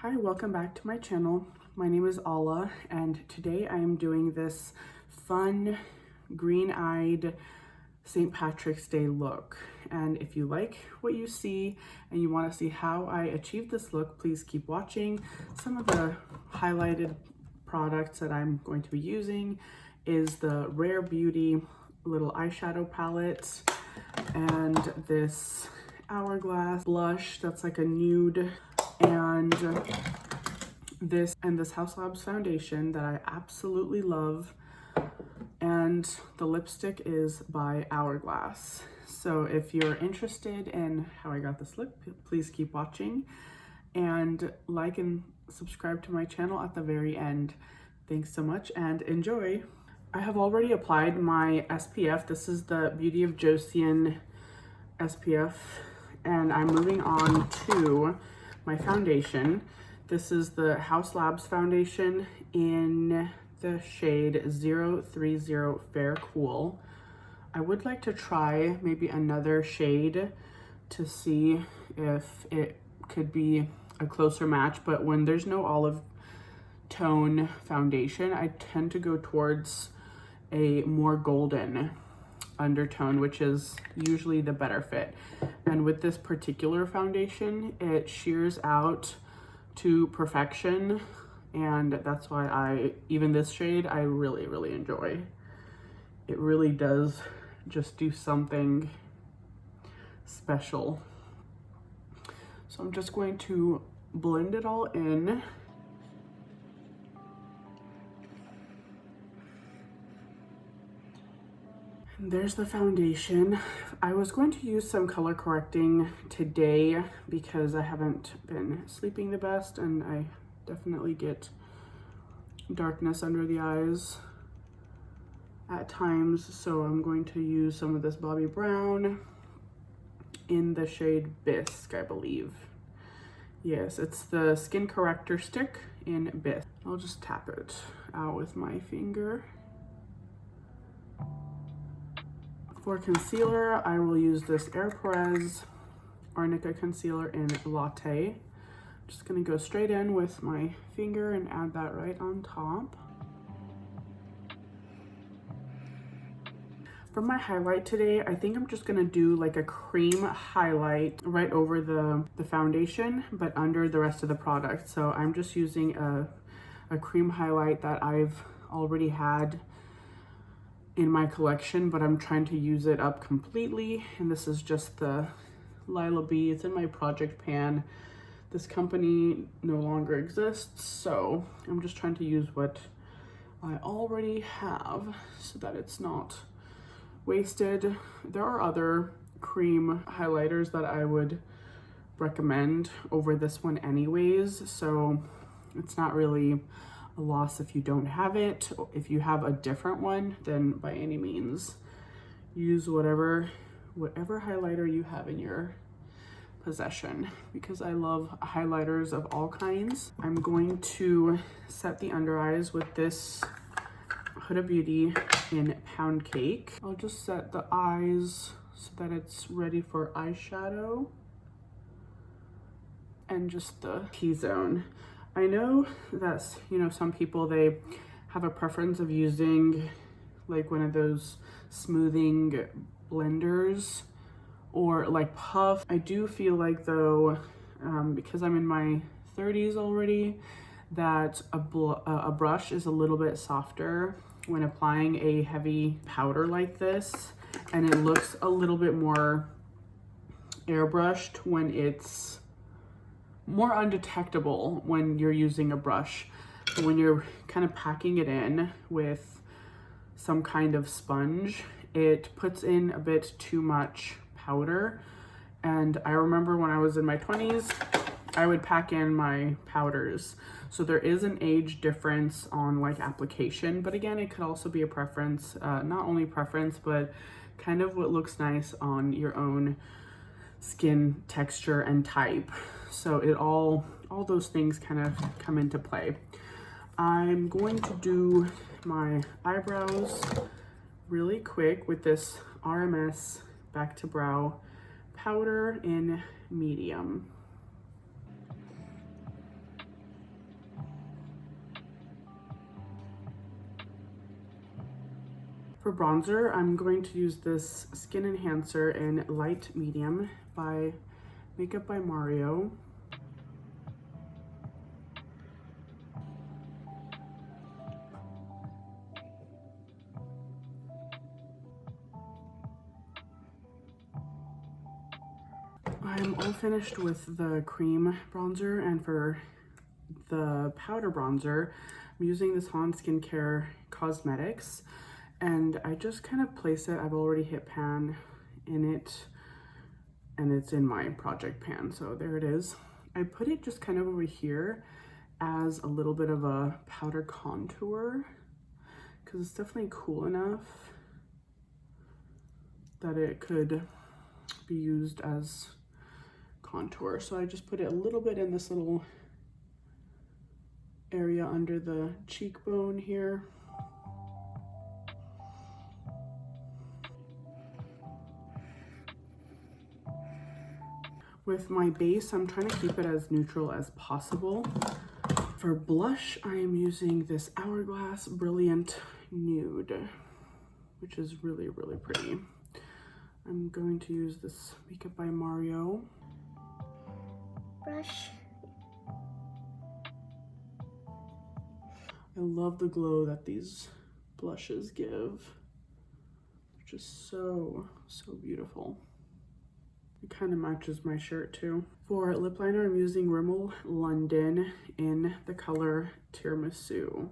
Hi, welcome back to my channel. My name is Ala, and today I am doing this fun green-eyed St. Patrick's Day look. And if you like what you see and you want to see how I achieved this look, please keep watching. Some of the highlighted products that I'm going to be using is the Rare Beauty little eyeshadow palette and this Hourglass blush that's like a nude, and this Haus Labs foundation that I absolutely love, and the lipstick is by Hourglass. So if you're interested in how I got this look, please keep watching and like and subscribe to my channel at the very end. Thanks so much and enjoy. I have already applied my SPF. This is the Beauty of Joseon SPF, and I'm moving on to my foundation. This is the Haus Labs foundation in the shade 030 Fair Cool. I would like to try maybe another shade to see if it could be a closer match, but when there's no olive tone foundation, I tend to go towards a more golden undertone, which is usually the better fit. And with this particular foundation, it shears out to perfection, and that's why even this shade I really enjoy. It really does just do something special. So I'm just going to blend it all in. And there's the foundation. I was going to use some color correcting today because I haven't been sleeping the best, and I definitely get darkness under the eyes at times. So I'm going to use some of this Bobbi Brown in the shade Bisque, I believe. Yes, it's the skin corrector stick in Bisque. I'll just tap it out with my finger. For concealer, I will use this Ere Perez Arnica concealer in Latte. I'm just gonna go straight in with my finger and add that right on top. For my highlight today, I think I'm just gonna do like a cream highlight right over the foundation, but under the rest of the product. So I'm just using a cream highlight that I've already had in my collection, but I'm trying to use it up completely. And this is just the Lilah B. It's in my project pan. This company no longer exists, so I'm just trying to use what I already have so that it's not wasted. There are other cream highlighters that I would recommend over this one anyways, so it's not really a loss if you don't have it. If you have a different one, then by any means use whatever highlighter you have in your possession, because I love highlighters of all kinds. I'm going to set the under eyes with this Huda Beauty in Pound Cake. I'll just set the eyes so that it's ready for eyeshadow and just the T-zone. I know that, you know, some people, they have a preference of using like one of those smoothing blenders or like puff. I do feel like though, because I'm in my 30s already, that a brush is a little bit softer when applying a heavy powder like this, and it looks a little bit more airbrushed when it's more undetectable when you're using a brush. When you're kind of packing it in with some kind of sponge, it puts in a bit too much powder. And I remember when I was in my 20s, I would pack in my powders. So there is an age difference on like application, but again, it could also be a preference, not only preference, but kind of what looks nice on your own skin texture and type. So it all those things kind of come into play. I'm going to do my eyebrows really quick with this RMS Back to Brow powder in medium. For bronzer, I'm going to use this Skin Enhancer in Light Medium by Makeup by Mario. I'm all finished with the cream bronzer, and for the powder bronzer, I'm using this Han Skincare Cosmetics, and I just kind of place it. I've already hit pan in it, and it's in my project pan, so there it is. I put it just kind of over here as a little bit of a powder contour, because it's definitely cool enough that it could be used as contour. So I just put it a little bit in this little area under the cheekbone here. With my base, I'm trying to keep it as neutral as possible. For blush, I am using this Hourglass Brilliant Nude, which is really, really pretty. I'm going to use this Makeup by Mario brush. I love the glow that these blushes give. They're just so, so beautiful. It kind of matches my shirt too. For lip liner, I'm using Rimmel London in the color Tiramisu.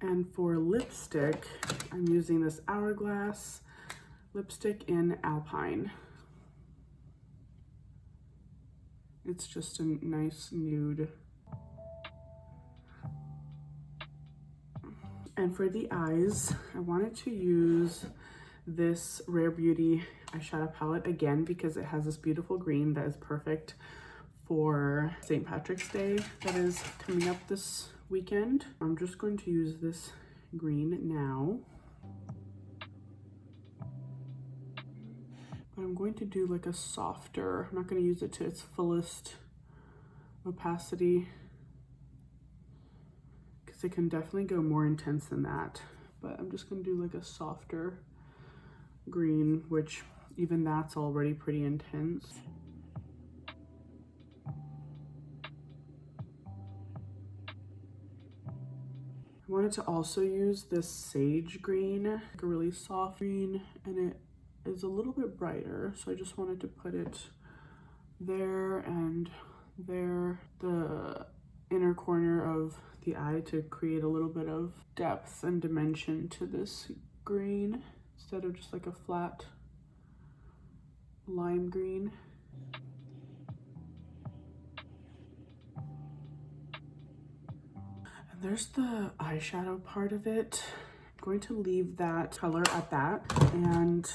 And for lipstick, I'm using this Hourglass lipstick in Alpine. It's just a nice nude. And for the eyes, I wanted to use this Rare Beauty eyeshadow palette again because it has this beautiful green that is perfect for St. Patrick's Day that is coming up this weekend. I'm just going to use this green now. I'm going to do like a softer, I'm not going to use it to its fullest opacity because it can definitely go more intense than that, but I'm just going to do like a softer green, which even that's already pretty intense. I wanted to also use this sage green, like a really soft green, and it is a little bit brighter, so I just wanted to put it there and there, the inner corner of the eye, to create a little bit of depth and dimension to this green instead of just like a flat lime green. And there's the eyeshadow part of it. I'm going to leave that color at that, and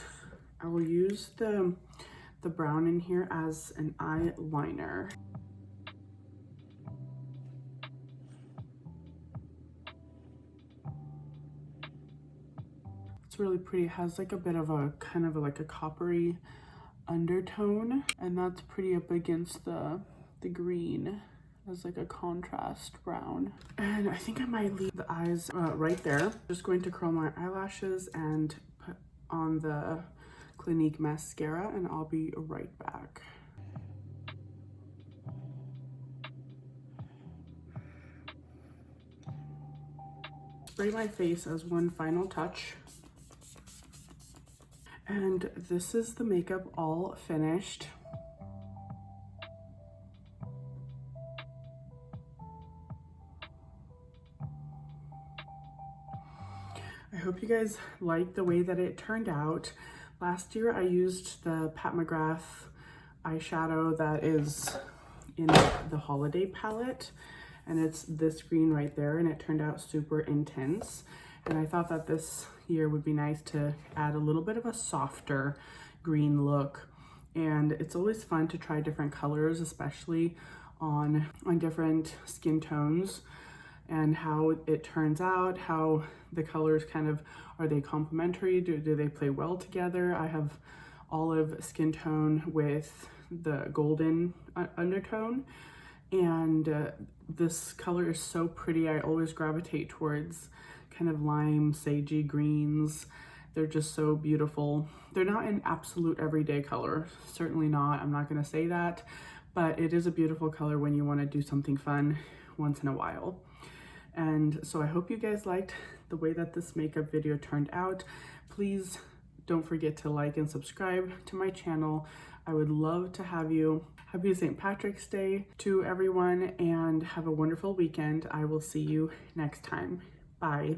I will use the brown in here as an eyeliner. It's really pretty. It has like a bit of a kind of like a coppery undertone, and that's pretty up against the green as like a contrast brown. And I think I might leave the eyes right there. Just going to curl my eyelashes and put on the Clinique mascara, and I'll be right back. Spray my face as one final touch. And this is the makeup all finished. I hope you guys like the way that it turned out. Last year I used the Pat McGrath eyeshadow that is in the holiday palette, and it's this green right there, and it turned out super intense. And I thought that this year would be nice to add a little bit of a softer green look. And it's always fun to try different colors, especially on different skin tones, and how it turns out, how the colors kind of, are they complementary? Do they play well together? I have olive skin tone with the golden undertone. And this color is so pretty. I always gravitate towards kind of lime, sagey greens. They're just so beautiful. They're not an absolute everyday color, certainly not. I'm not gonna say that, but it is a beautiful color when you wanna do something fun once in a while. And so I hope you guys liked the way that this makeup video turned out. Please don't forget to like and subscribe to my channel. I would love to have you. Happy St. Patrick's Day to everyone and have a wonderful weekend. I will see you next time. Bye.